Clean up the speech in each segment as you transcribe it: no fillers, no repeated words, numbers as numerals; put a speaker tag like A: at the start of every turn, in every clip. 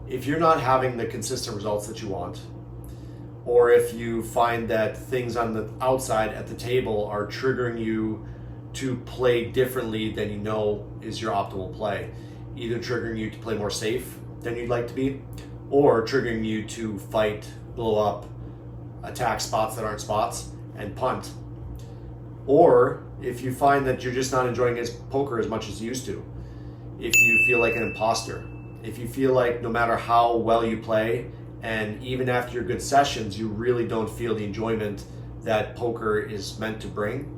A: if you're not having the consistent results that you want, or if you find that things on the outside at the table are triggering you to play differently than you know is your optimal play, either triggering you to play more safe than you'd like to be, or triggering you to fight, blow up, attack spots that aren't spots, and punt. Or if you find that you're just not enjoying poker as much as you used to, if you feel like an imposter, if you feel like no matter how well you play, and even after your good sessions, you really don't feel the enjoyment that poker is meant to bring,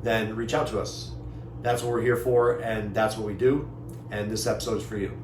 A: then reach out to us. That's what we're here for, and that's what we do, and this episode is for you.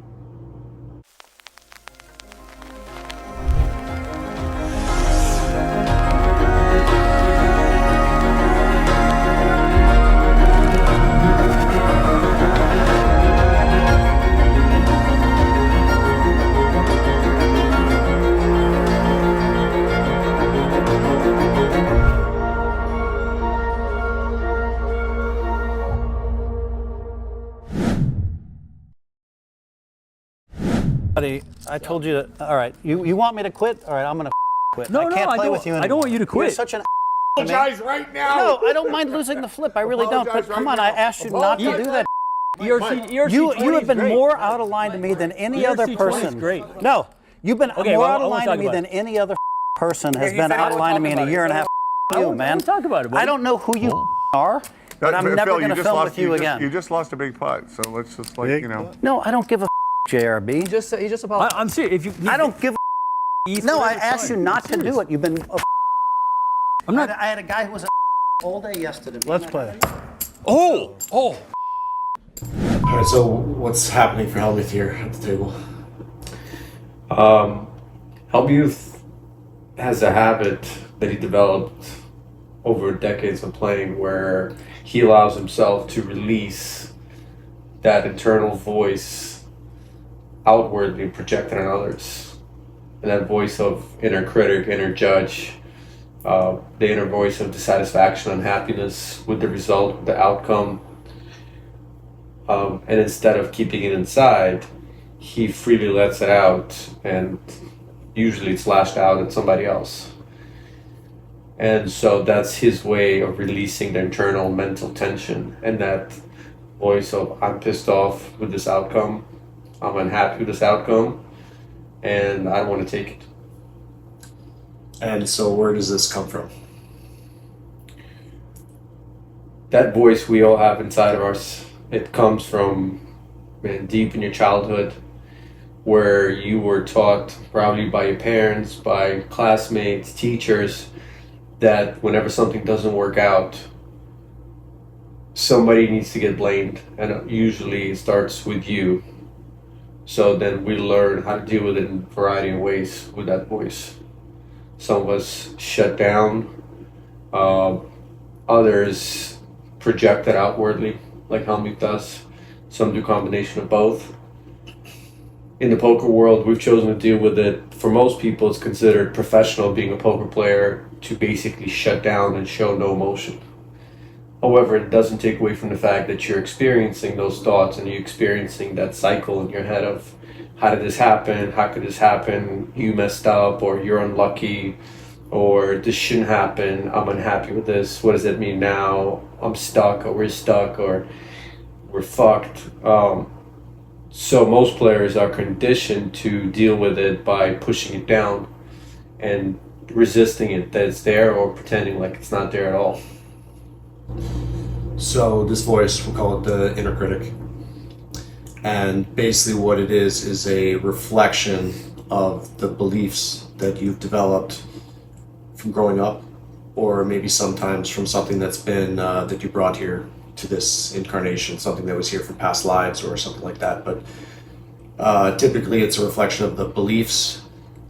B: I told you to, all right, you want me to quit? All right, I'm going to quit.
C: No,
B: I can't play
C: don't,
B: with you anymore.
C: I don't want you to quit.
B: You're such an
D: Apologize right now.
B: No, I don't mind losing the flip. I really don't. But come on, I asked you not to do that. You have been more out of line to me than any other person.
C: Great.
B: No, you've been more out of line to me than any other person has been out of line to me in a year and a half. You, man.
C: Talk about it, buddy.
B: I don't know who you are, but I'm never going to film with you again.
D: You just lost a big putt, so let's just
B: No, I don't give a JRB.
E: He just apologized.
C: I'm serious.
B: I don't give a No, I asked you not to do it. You've been
C: I'm not.
B: I had a guy who was all day yesterday.
C: Let's play.
A: All right, so what's happening for Hellmuth here at the table?
F: Hellmuth has a habit that he developed over decades of playing where he allows himself to release that internal voice outwardly projected on others. And that voice of inner critic, inner judge, the inner voice of dissatisfaction, unhappiness with the result, with the outcome. And instead of keeping it inside, he freely lets it out, and usually it's lashed out at somebody else. And so that's his way of releasing the internal mental tension, and that voice of, I'm pissed off with this outcome, I'm unhappy with this outcome, and I don't want to take it.
A: And so where does this come from?
F: That voice we all have inside of us, it comes from deep in your childhood, where you were taught probably by your parents, by classmates, teachers, that whenever something doesn't work out, somebody needs to get blamed, and usually it starts with you. So then we learn how to deal with it in a variety of ways with that voice. Some of us shut down, others project it outwardly, like Hellmuth does. Some do a combination of both. In the poker world, we've chosen to deal with it. For most people, it's considered professional being a poker player to basically shut down and show no emotion. However, it doesn't take away from the fact that you're experiencing those thoughts and you're experiencing that cycle in your head of, how did this happen? How could this happen? You messed up, or you're unlucky, or this shouldn't happen. I'm unhappy with this. What does that mean now? I'm stuck, or we're stuck, or we're fucked. So most players are conditioned to deal with it by pushing it down and resisting it that it's there, or pretending like it's not there at all.
A: So this voice, we'll call it the inner critic. And basically what it is a reflection of the beliefs that you've developed from growing up, or maybe sometimes from something that's been, that you brought here to this incarnation, something that was here from past lives or something like that. But typically it's a reflection of the beliefs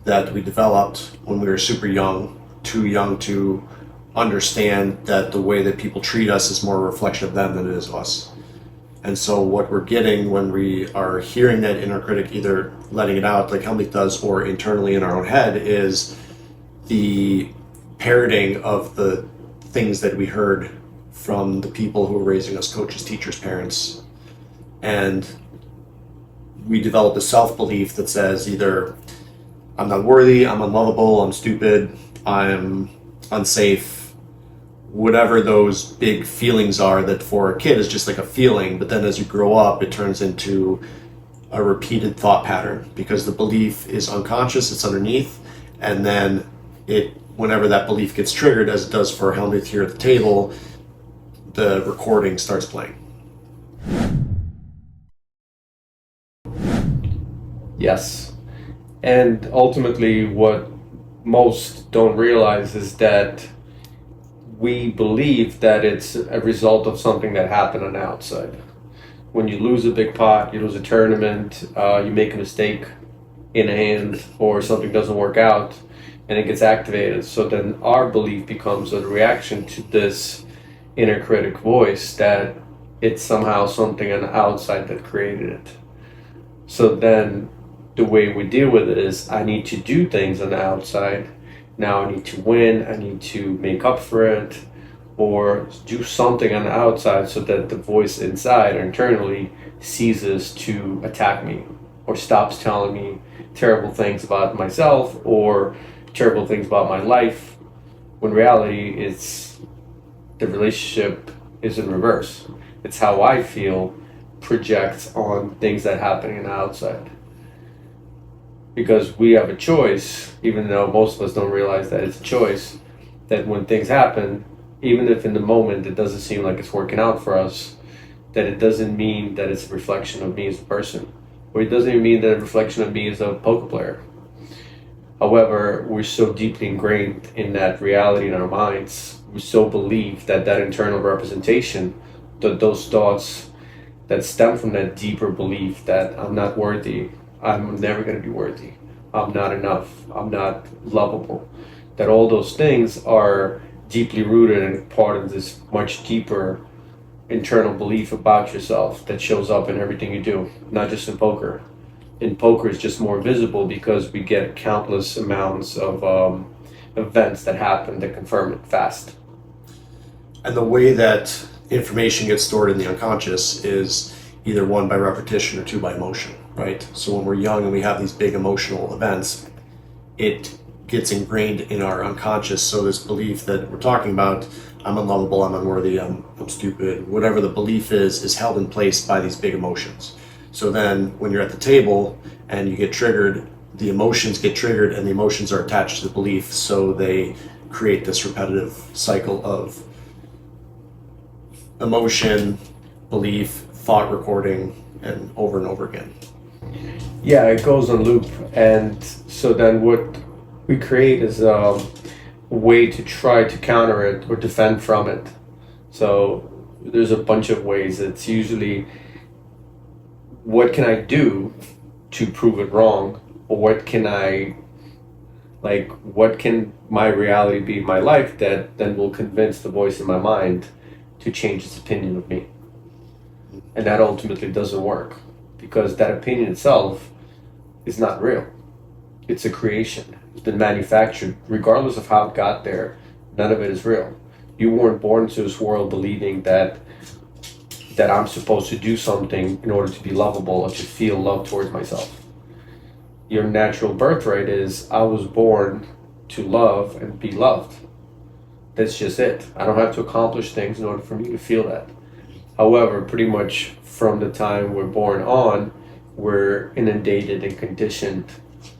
A: that we developed when we were super young, too young to understand that the way that people treat us is more a reflection of them than it is of us. And so what we're getting when we are hearing that inner critic, either letting it out like Hellmuth does or internally in our own head, is the parroting of the things that we heard from the people who were raising us, coaches, teachers, parents. And we develop a self-belief that says either I'm not worthy, I'm unlovable, I'm stupid, I'm unsafe, whatever those big feelings are that for a kid is just like a feeling, but then as you grow up, it turns into a repeated thought pattern because the belief is unconscious, it's underneath, and then whenever that belief gets triggered, as it does for Hellmuth here at the table, the recording starts playing.
F: Yes. And ultimately, what most don't realize is that we believe that it's a result of something that happened on the outside. When you lose a big pot, you lose a tournament, you make a mistake in a hand, or something doesn't work out, and it gets activated. So then our belief becomes a reaction to this inner critic voice that it's somehow something on the outside that created it. So then the way we deal with it is I need to do things on the outside. Now I need to win, I need to make up for it, or do something on the outside so that the voice inside or internally ceases to attack me or stops telling me terrible things about myself or terrible things about my life. When reality, it's the relationship is in reverse. It's how I feel projects on things that happen on the outside. Because we have a choice, even though most of us don't realize that it's a choice, that when things happen, even if in the moment it doesn't seem like it's working out for us, that it doesn't mean that it's a reflection of me as a person. Or it doesn't even mean that a reflection of me as a poker player. However, we're so deeply ingrained in that reality in our minds, we so believe that that internal representation, that those thoughts that stem from that deeper belief that I'm not worthy, I'm never going to be worthy, I'm not enough, I'm not lovable, that all those things are deeply rooted and part of this much deeper internal belief about yourself that shows up in everything you do, not just in poker. In poker, it's just more visible because we get countless amounts of events that happen that confirm it fast.
A: And the way that information gets stored in the unconscious is either one by repetition or two by emotion, right? So when we're young and we have these big emotional events, it gets ingrained in our unconscious. So this belief that we're talking about, I'm unlovable, I'm unworthy, I'm stupid, whatever the belief is held in place by these big emotions. So then when you're at the table and you get triggered, the emotions get triggered and the emotions are attached to the belief. So they create this repetitive cycle of emotion, belief, thought recording, and over again.
F: Yeah, it goes on loop. And so then what we create is a way to try to counter it or defend from it. So there's a bunch of ways. It's usually, what can I do to prove it wrong? Or what can my reality be in my life that then will convince the voice in my mind to change its opinion of me? And that ultimately doesn't work because that opinion itself is not real. It's a creation. It's been manufactured. Regardless of how it got there, none of it is real. You weren't born into this world believing that I'm supposed to do something in order to be lovable or to feel love towards myself. Your natural birthright is I was born to love and be loved. That's just it. I don't have to accomplish things in order for me to feel that. However, pretty much from the time we're born on, we're inundated and conditioned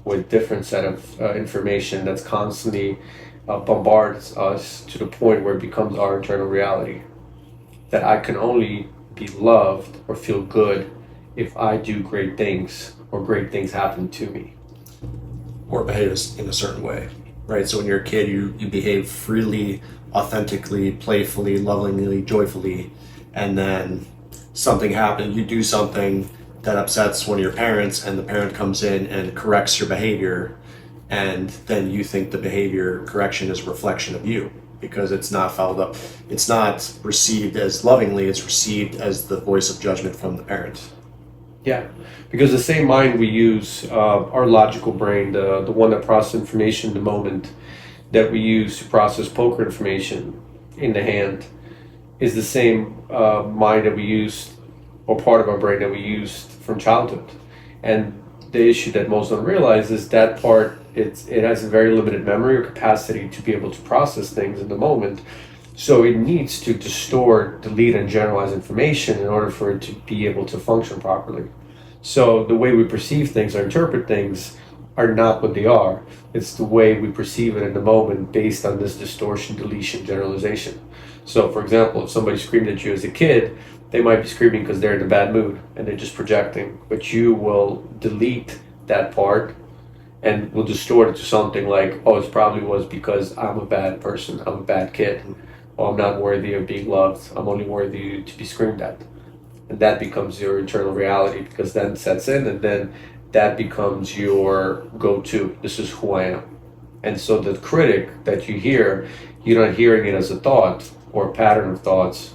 F: with different set of information that's constantly bombards us to the point where it becomes our internal reality. That I can only be loved or feel good if I do great things or great things happen to me.
A: Or behave in a certain way, right? So when you're a kid, you behave freely, authentically, playfully, lovingly, joyfully, and then something happens, you do something that upsets one of your parents, and the parent comes in and corrects your behavior, and then you think the behavior correction is a reflection of you because it's not followed up. It's not received as lovingly, it's received as the voice of judgment from the parent.
F: Yeah, because the same mind we use, our logical brain, the one that processes information in the moment that we use to process poker information in the hand, is the same mind that we use, or part of our brain that we used from childhood. And the issue that most don't realize is that part, it has a very limited memory or capacity to be able to process things in the moment. So it needs to distort, delete, and generalize information in order for it to be able to function properly. So the way we perceive things or interpret things are not what they are. It's the way we perceive it in the moment based on this distortion, deletion, generalization. So for example, if somebody screamed at you as a kid, they might be screaming because they're in a bad mood and they're just projecting. But you will delete that part and will distort it to something like, oh, it probably was because I'm a bad person, I'm a bad kid, or I'm not worthy of being loved, I'm only worthy to be screamed at. And that becomes your internal reality, because then sets in, and then that becomes your go-to. This is who I am. And so the critic that you hear, you're not hearing it as a thought or a pattern of thoughts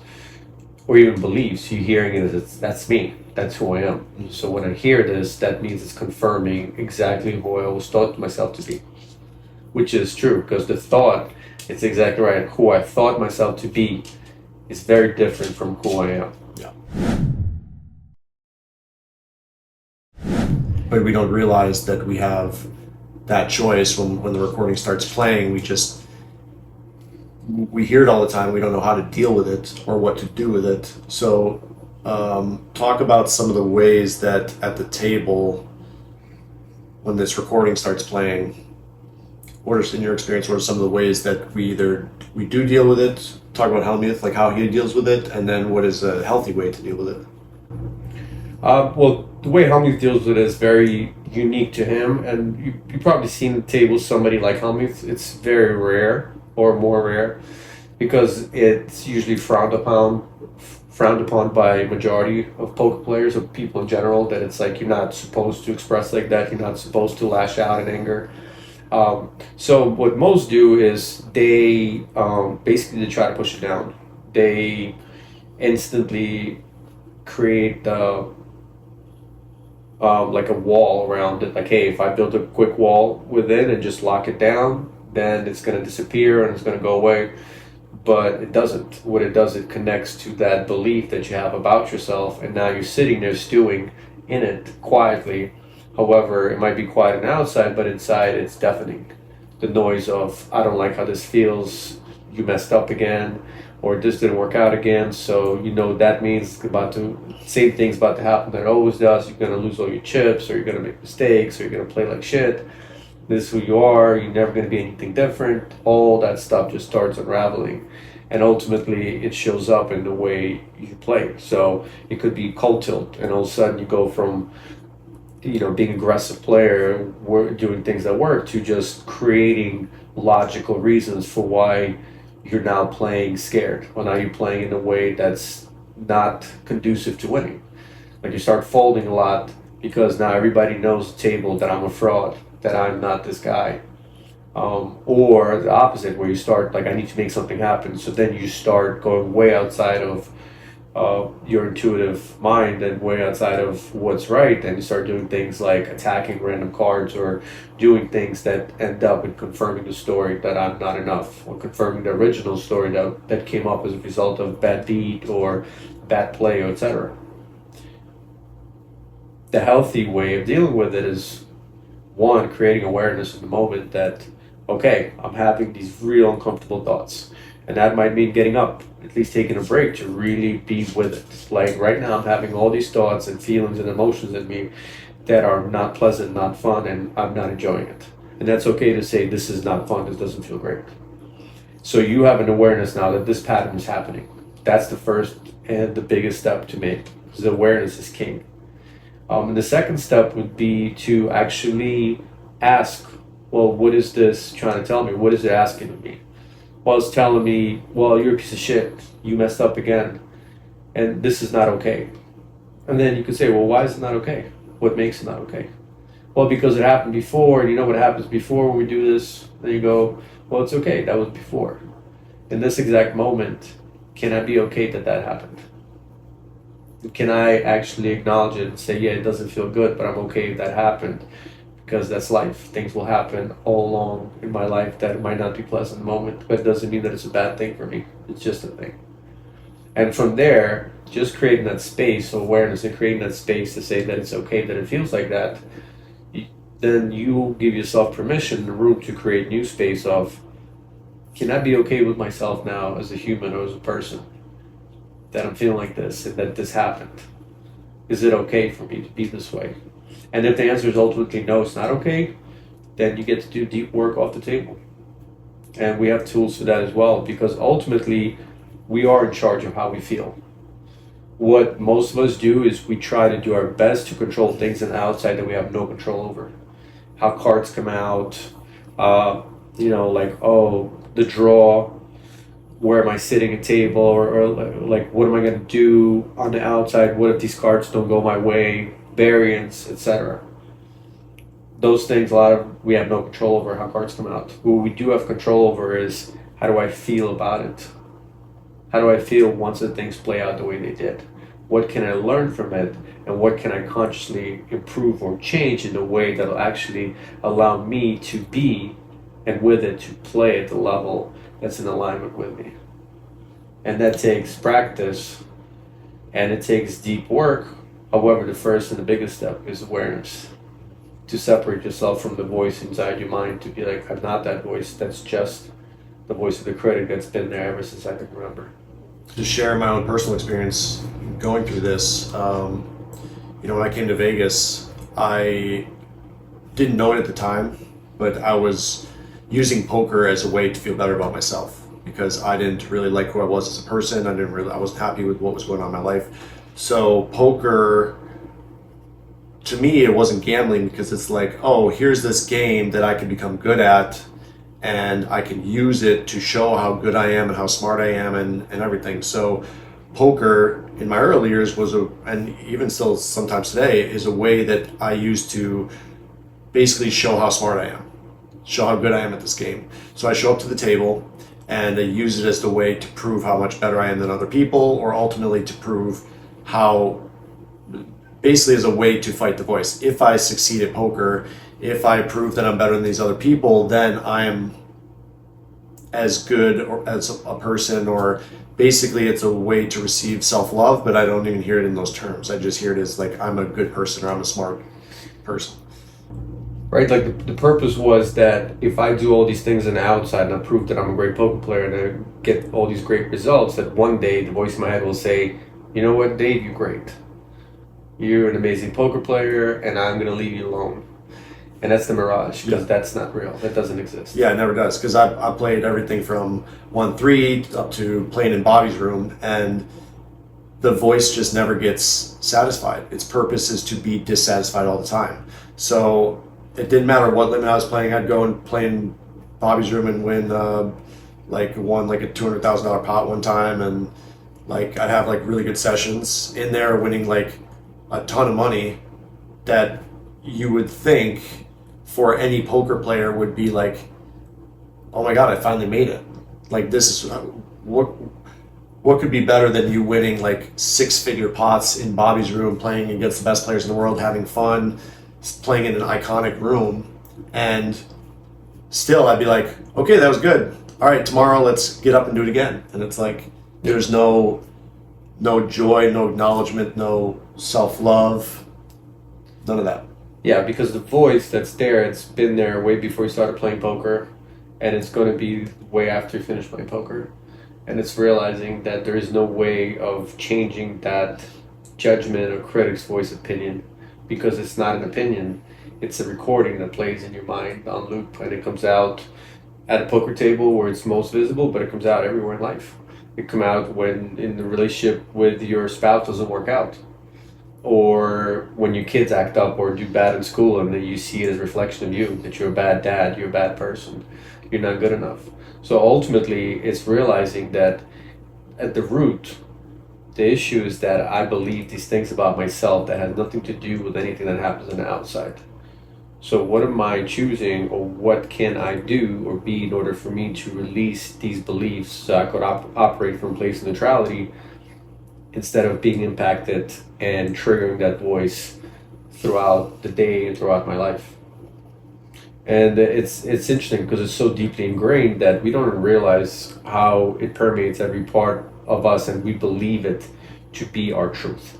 F: or even beliefs. You're hearing it as that's me. That's who I am. So when I hear this, that means it's confirming exactly who I always thought myself to be, which is true, because the thought, it's exactly right. Who I thought myself to be is very different from who I am.
A: Yeah. But we don't realize that we have that choice when the recording starts playing. We hear it all the time. We don't know how to deal with it or what to do with it. So talk about some of the ways that at the table, when this recording starts playing, what are, in your experience, what are some of the ways that we do deal with it? Talk about Hellmuth, like how he deals with it, and then what is a healthy way to deal with it?
F: Well, the way Hellmuth deals with it is very unique to him, and you've probably seen the table somebody like Hellmuth. It's very rare, or more rare, because it's usually frowned upon by majority of poker players or people in general, that it's like you're not supposed to express like that, you're not supposed to lash out in anger. So what most do is they basically they try to push it down. They instantly create like a wall around it. Like, hey, if I build a quick wall within and just lock it down, then it's going to disappear and it's going to go away. But it doesn't. What it does, it connects to that belief that you have about yourself, and now you're sitting there stewing in it quietly. However, it might be quiet on the outside, but inside it's deafening. The noise of, I don't like how this feels, you messed up again, or this didn't work out again. So you know that means same thing's about to happen that it always does. You're going to lose all your chips, or you're going to make mistakes, or you're going to play like shit. This is who you are, you're never going to be anything different. All that stuff just starts unraveling. And ultimately, it shows up in the way you play. So it could be cold tilt, and all of a sudden you go from being an aggressive player, doing things that work, to just creating logical reasons for why you're now playing scared, or now you're playing in a way that's not conducive to winning. Like you start folding a lot because now everybody knows the table that I'm a fraud, that I'm not this guy. Or the opposite, where you start like, I need to make something happen. So then you start going way outside of your intuitive mind and way outside of what's right, and you start doing things like attacking random cards, or doing things that end up in confirming the story that I'm not enough, or confirming the original story that came up as a result of bad deed or bad play, or etc. The healthy way of dealing with it is, one, creating awareness in the moment that, okay, I'm having these real uncomfortable thoughts. And that might mean getting up, at least taking a break to really be with it. Like right now I'm having all these thoughts and feelings and emotions in me that are not pleasant, not fun, and I'm not enjoying it. And that's okay to say, this is not fun, this doesn't feel great. So you have an awareness now that this pattern is happening. That's the first and the biggest step to make, because awareness is king. And the second step would be to actually ask, well, what is this trying to tell me? What is it asking of me? Well, it's telling me, well, you're a piece of shit. You messed up again. And this is not okay. And then you could say, well, why is it not okay? What makes it not okay? Well, because it happened before, and you know what happens before when we do this? Then you go, well, it's okay. That was before. In this exact moment, can I be okay that happened? Can I actually acknowledge it and say, yeah, it doesn't feel good, but I'm okay if that happened, because that's life. Things will happen all along in my life that might not be pleasant in the moment, but it doesn't mean that it's a bad thing for me. It's just a thing. And from there, just creating that space of awareness and creating that space to say that it's okay that it feels like that, then you give yourself permission, the room to create new space of, can I be okay with myself now as a human or as a person? That I'm feeling like this and that this happened. Is it okay for me to be this way? And if the answer is ultimately no, it's not okay, then you get to do deep work off the table. And we have tools for that as well, because ultimately we are in charge of how we feel. What most of us do is we try to do our best to control things on the outside that we have no control over. How cards come out, the draw, where am I sitting at table, or like what am I going to do on the outside? What if these cards don't go my way? Variance, etc. Those things, we have no control over how cards come out. What we do have control over is, how do I feel about it? How do I feel once the things play out the way they did? What can I learn from it? And what can I consciously improve or change in a way that'll actually allow me to be, and with it to play at the level that's in alignment with me? And that takes practice, and it takes deep work. However, the first and the biggest step is awareness. To separate yourself from the voice inside your mind, to be like, I'm not that voice, that's just the voice of the critic that's been there ever since I can remember.
A: To share my own personal experience going through this, when I came to Vegas, I didn't know it at the time, but I was using poker as a way to feel better about myself, because I didn't really like who I was as a person. I wasn't happy with what was going on in my life. So poker, to me, it wasn't gambling, because it's like, oh, here's this game that I can become good at, and I can use it to show how good I am and how smart I am and everything. So poker in my early years and even still sometimes today, is a way that I use to basically show how smart I am, show how good I am at this game. So I show up to the table and I use it as the way to prove how much better I am than other people, or ultimately to prove basically as a way to fight the voice. If I succeed at poker, if I prove that I'm better than these other people, then I am as good or as a person, or basically it's a way to receive self-love, but I don't even hear it in those terms. I just hear it as like, I'm a good person, or I'm a smart person.
F: Right, like the purpose was that if I do all these things on the outside and I prove that I'm a great poker player and I get all these great results, that one day the voice in my head will say, you know what, Dave, you're great. You're an amazing poker player, and I'm going to leave you alone. And that's the mirage, because that's not real. That doesn't exist.
A: Yeah, it never does, because I played everything from 1-3 up to playing in Bobby's room, and the voice just never gets satisfied. Its purpose is to be dissatisfied all the time. So it didn't matter what limit I was playing. I'd go and play in Bobby's room and win, won a $200,000 pot one time, and I'd have really good sessions in there, winning a ton of money that you would think for any poker player would be oh my God, I finally made it. This is what could be better than you winning 6-figure pots in Bobby's room, playing against the best players in the world, having fun, playing in an iconic room. And still I'd be like, okay, that was good. All right, tomorrow let's get up and do it again. And it's there's no joy, no acknowledgement, no self-love, none of that.
F: Yeah, because the voice that's there, it's been there way before you started playing poker, and it's going to be way after you finish playing poker. And it's realizing that there is no way of changing that judgment or critic's voice opinion, because it's not an opinion. It's a recording that plays in your mind on loop, and it comes out at a poker table where it's most visible, but it comes out everywhere in life. It comes out when in the relationship with your spouse doesn't work out, or when your kids act up or do bad in school, and then you see it as a reflection of you, that you're a bad dad, you're a bad person, you're not good enough. So ultimately, it's realizing that at the root, the issue is that I believe these things about myself that has nothing to do with anything that happens on the outside. So what am I choosing, or what can I do or be in order for me to release these beliefs so I could operate from a place of neutrality, instead of being impacted and triggering that voice throughout the day and throughout my life. And it's interesting because it's so deeply ingrained that we don't realize how it permeates every part of us and we believe it to be our truth.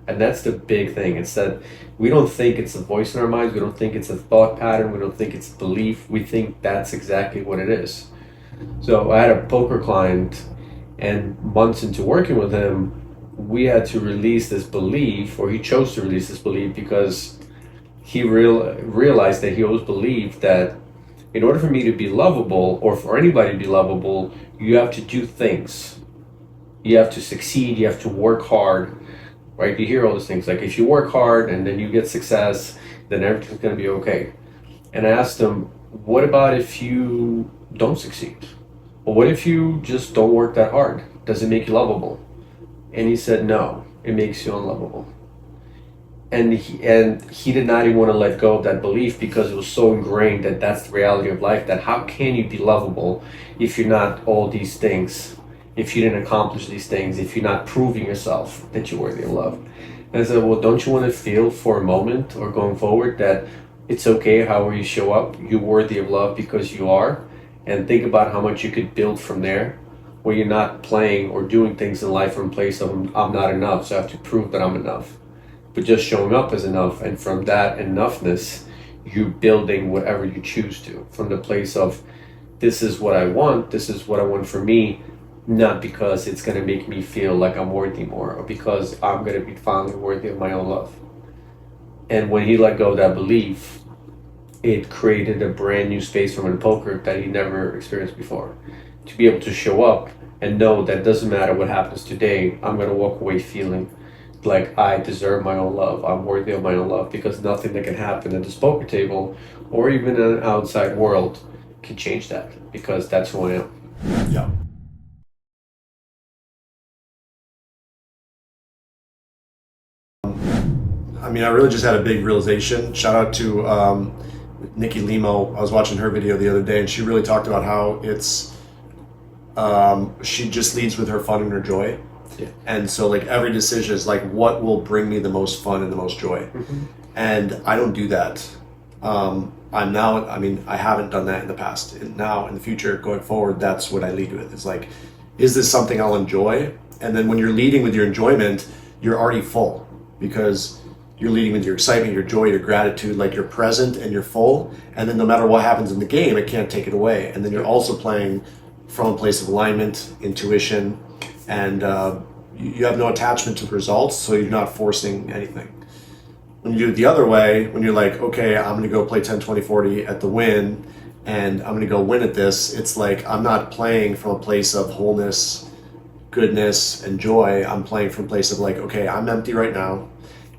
F: And that's the big thing. It's that we don't think it's a voice in our minds. We don't think it's a thought pattern. We don't think it's belief. We think that's exactly what it is. So I had a poker client, and months into working with him, we had to release this belief, or he chose to release this belief because he realized that he always believed that in order for me to be lovable, or for anybody to be lovable, you have to do things. You have to succeed. You have to work hard. Right? You hear all those things like if you work hard and then you get success, then everything's going to be okay. And I asked him, what about if you don't succeed? Well, what if you just don't work that hard? Does it make you lovable? And he said, no, it makes you unlovable. And he did not even want to let go of that belief because it was so ingrained that that's the reality of life, that how can you be lovable if you're not all these things? If you didn't accomplish these things, if you're not proving yourself that you're worthy of love. And I said, well, don't you want to feel for a moment or going forward that it's okay however you show up, you're worthy of love because you are, and think about how much you could build from there, where you're not playing or doing things in life from a place of I'm not enough, so I have to prove that I'm enough. But just showing up as enough, and from that enoughness, you're building whatever you choose to, from the place of this is what I want for me, not because it's going to make me feel like I'm worthy more or because I'm going to be finally worthy of my own love. And when he let go of that belief, it created a brand new space for him in poker that he never experienced before. To be able to show up and know that it doesn't matter what happens today, I'm going to walk away feeling like I deserve my own love. I'm worthy of my own love, because nothing that can happen at this poker table or even in an outside world can change that, because that's who I am.
A: Yeah. I mean, I really just had a big realization. Shout out to Nikki Limo. I was watching her video the other day, and she really talked about how it's she just leads with her fun and her joy.
F: Yeah.
A: And so like every decision is like, what will bring me the most fun and the most joy?
F: Mm-hmm.
A: And I don't do that. I haven't done that in the past. And now in the future, going forward, that's what I lead with. It's like, is this something I'll enjoy? And then when you're leading with your enjoyment, you're already full, because you're leading with your excitement, your joy, your gratitude, like you're present and you're full. And then no matter what happens in the game, it can't take it away. And then you're also playing from a place of alignment, intuition, and you have no attachment to the results, so you're not forcing anything. When you do it the other way, when you're like, okay, I'm going to go play 10, 20, 40 at the win, and I'm going to go win at this, it's like I'm not playing from a place of wholeness, goodness, and joy. I'm playing from a place of like, okay, I'm empty right now,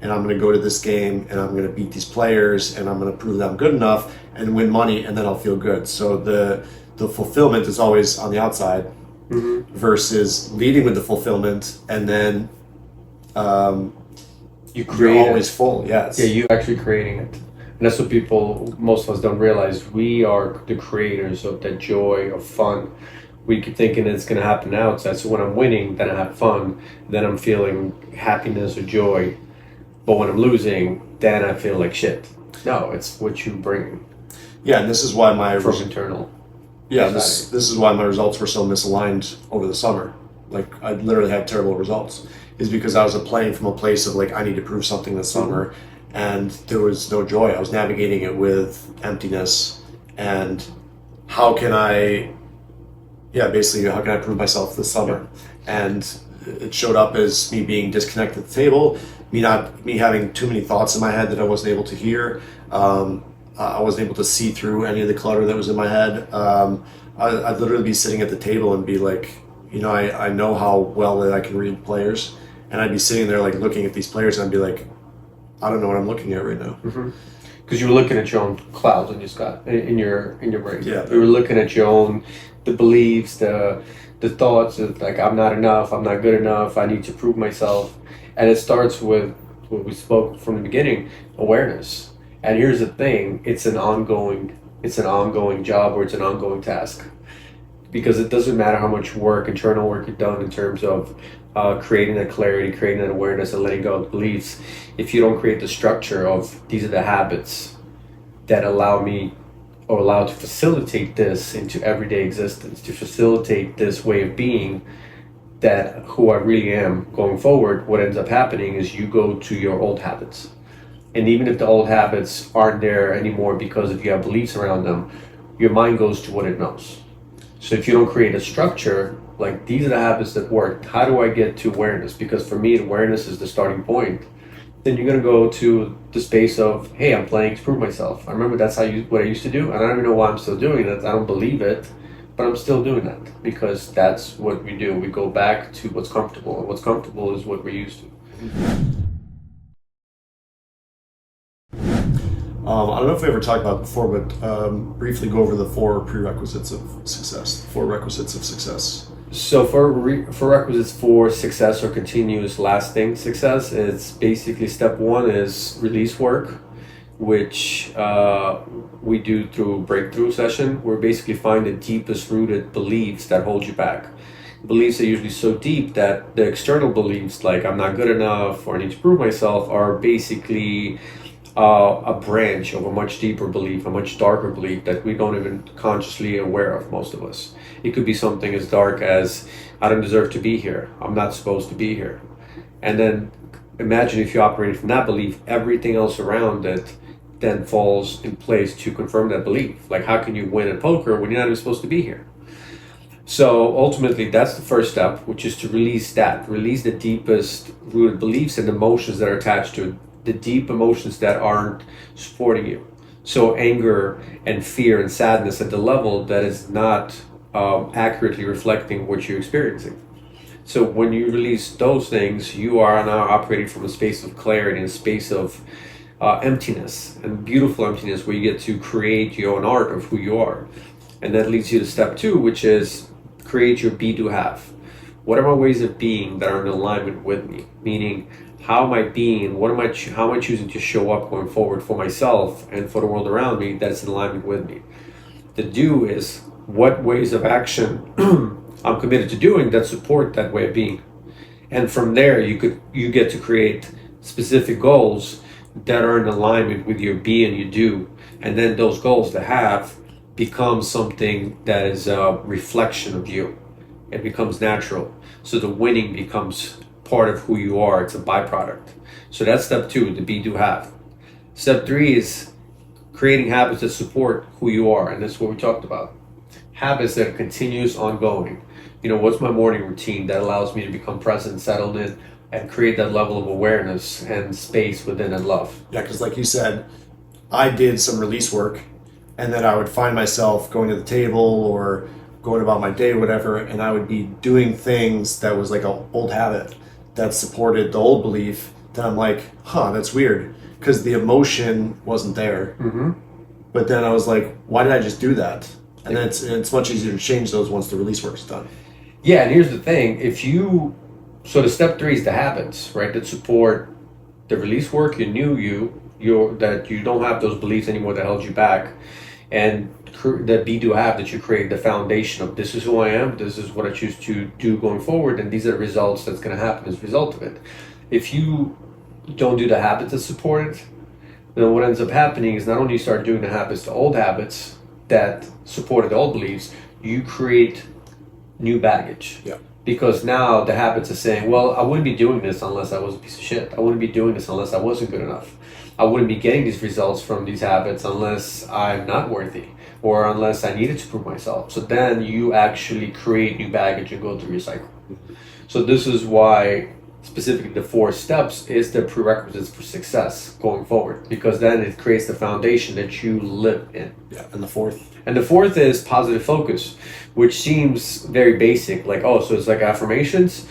A: and I'm going to go to this game, and I'm going to beat these players, and I'm going to prove that I'm good enough, and win money, and then I'll feel good. So the fulfillment is always on the outside, mm-hmm. versus leading with the fulfillment, and then you're always full. Yes.
F: Yeah, you're actually creating it. And that's what most of us don't realize. We are the creators of that joy, of fun. We keep thinking it's going to happen outside. So when I'm winning, then I have fun. Then I'm feeling happiness or joy. But when I'm losing, then I feel like shit. No, it's what you bring.
A: Yeah, and this is why
F: from internal.
A: Yeah, this is why my results were so misaligned over the summer. Like, I literally had terrible results. Is because I was playing from a place of like, I need to prove something this summer, mm-hmm. and there was no joy. I was navigating it with emptiness, and how can I prove myself this summer? Yeah. And it showed up as me being disconnected at the table, me having too many thoughts in my head that I wasn't able to hear. I wasn't able to see through any of the clutter that was in my head. I'd literally be sitting at the table and be like, I know how well that I can read players, and I'd be sitting there like looking at these players, and I'd be like, I don't know what I'm looking at right now.
F: Mm-hmm. Because you were looking at your own clouds in your sky, in your brain.
A: Yeah.
F: You were looking at your own, the beliefs, the thoughts of like, I'm not enough, I'm not good enough, I need to prove myself. And it starts with what we spoke from the beginning, awareness. And here's the thing, it's an ongoing job, or it's an ongoing task. Because it doesn't matter how much internal work you've done in terms of creating that clarity, creating that awareness, and letting go of beliefs. If you don't create the structure of these are the habits that allow to facilitate this into everyday existence, to facilitate this way of being, that who I really am going forward, what ends up happening is you go to your old habits. And even if the old habits aren't there anymore because if you have beliefs around them, your mind goes to what it knows. So if you don't create a structure, like these are the habits that work, how do I get to awareness? Because for me, awareness is the starting point. Then you're going to go to the space of, hey, I'm playing to prove myself. I remember that's what I used to do. And I don't even know why I'm still doing it. I don't believe it, but I'm still doing that because that's what we do. We go back to what's comfortable. And what's comfortable is what we're used to.
A: I don't know if we ever talked about it before, but briefly go over the 4 prerequisites of success. 4 requisites of success.
F: So for requisites for success or continuous lasting success, it's basically step 1 is release work, which we do through breakthrough session. Where basically find the deepest rooted beliefs that hold you back. Beliefs are usually so deep that the external beliefs, like I'm not good enough or I need to prove myself, are basically a branch of a much deeper belief, a much darker belief that we don't even consciously aware of, most of us. It could be something as dark as I don't deserve to be here, I'm not supposed to be here. And then imagine if you operated from that belief, everything else around it then falls in place to confirm that belief. Like how can you win at poker when you're not even supposed to be here? So ultimately that's the first step, which is to release the deepest rooted beliefs and emotions that are attached to it, the deep emotions that aren't supporting you. So anger and fear and sadness at the level that is not accurately reflecting what you're experiencing. So when you release those things, you are now operating from a space of clarity and a space of emptiness, and beautiful emptiness, where you get to create your own art of who you are. And that leads you to step 2, which is create your be, do, have. What are my ways of being that are in alignment with me? Meaning, how am I being? How am I choosing to show up going forward for myself and for the world around me that's in alignment with me? The do is what ways of action I'm committed to doing that support that way of being. And from there, you get to create specific goals that are in alignment with your be and your do. And then those goals to have become something that is a reflection of you. It becomes natural. So the winning becomes part of who you are. It's a byproduct. So that's step 2, the be, do, have. Step 3 is creating habits that support who you are. And that's what we talked about. Habits that are continuous, ongoing. What's my morning routine that allows me to become present, settled in, and create that level of awareness and space within and love.
A: Yeah, because like you said, I did some release work, and then I would find myself going to the table or going about my day, whatever, and I would be doing things that was like an old habit that supported the old belief. Then I'm like, that's weird, because the emotion wasn't there.
F: Mm-hmm.
A: But then I was like, why did I just do that? And then it's much easier to change those once the release work's done.
F: Yeah, and here's the thing. So the step 3 is the habits, right, that support the release work, that you don't have those beliefs anymore that held you back. And the be, do, have, that you create the foundation of this is who I am, this is what I choose to do going forward, and these are the results that's going to happen as a result of it. If you don't do the habits that support it, then what ends up happening is not only you start doing the habits, the old habits that supported the old beliefs, you create new baggage.
A: Yeah.
F: Because now the habits are saying, well, I wouldn't be doing this unless I was a piece of shit. I wouldn't be doing this unless I wasn't good enough. I wouldn't be getting these results from these habits unless I'm not worthy or unless I needed to prove myself. So then you actually create new baggage and go through your cycle. So this is why specifically the 4 steps is the prerequisites for success going forward, because then it creates the foundation that you live in.
A: Yeah, and the 4th?
F: And the 4th is positive focus, which seems very basic, like, so it's like affirmations.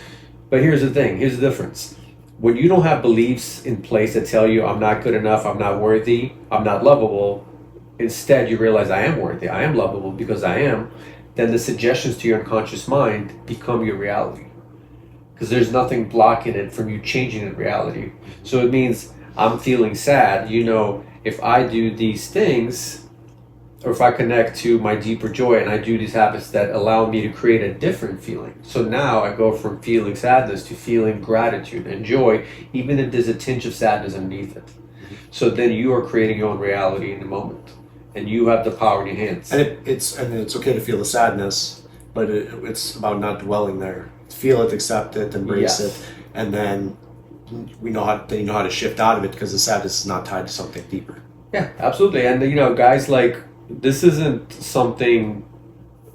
F: But here's the thing, here's the difference. When you don't have beliefs in place that tell you I'm not good enough, I'm not worthy, I'm not lovable, instead you realize I am worthy, I am lovable because I am, then the suggestions to your unconscious mind become your reality. Because there's nothing blocking it from you changing in reality. So it means I'm feeling sad, if I do these things, or if I connect to my deeper joy and I do these habits that allow me to create a different feeling. So now I go from feeling sadness to feeling gratitude and joy, even if there's a tinge of sadness underneath it. So then you are creating your own reality in the moment, and you have the power in your hands.
A: And it's okay to feel the sadness, but it's about not dwelling there. feel it, accept it, embrace
F: Yes.
A: it, and then they know how to shift out of it because the sadness is not tied to something deeper.
F: Yeah, absolutely. And guys like this isn't something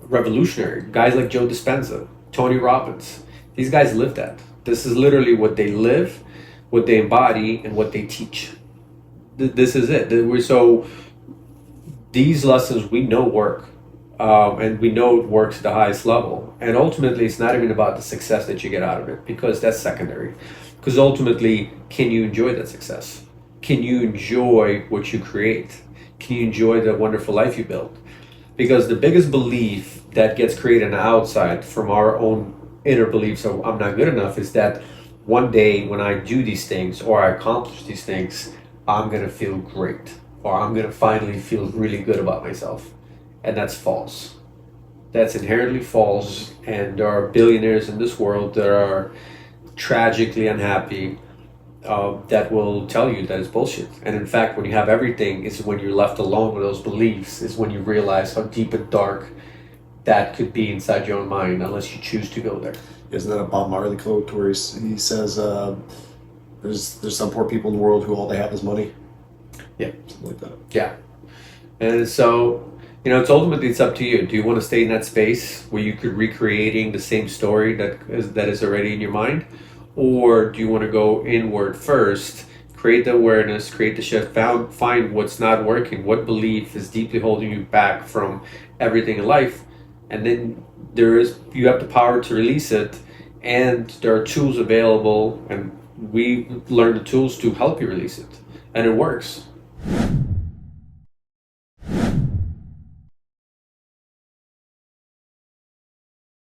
F: revolutionary. Guys like Joe Dispenza, Tony Robbins, these guys live that. This is literally what they live, what they embody, and what they teach. This is it. So these lessons we know work, and we know it works at the highest level. And ultimately, it's not even about the success that you get out of it, because that's secondary. Because ultimately, can you enjoy that success? Can you enjoy what you create? Can you enjoy the wonderful life you build? Because the biggest belief that gets created on the outside from our own inner beliefs of I'm not good enough is that one day when I do these things or I accomplish these things, I'm going to feel great, or I'm going to finally feel really good about myself. And that's false. That's inherently false. And there are billionaires in this world that are tragically unhappy, that will tell you that it's bullshit. And in fact, when you have everything, is when you're left alone with those beliefs, is when you realize how deep and dark that could be inside your own mind, unless you choose to go there.
A: Isn't that a Bob Marley quote where he says, there's some poor people in the world who all they have is money?
F: Yeah.
A: Something like that.
F: Yeah. And so, it's ultimately, it's up to you. Do you want to stay in that space where you could recreating the same story that is already in your mind? Or do you want to go inward first, create the awareness, create the shift, find what's not working, what belief is deeply holding you back from everything in life, and then you have the power to release it, and there are tools available, and we learn the tools to help you release it, and it works.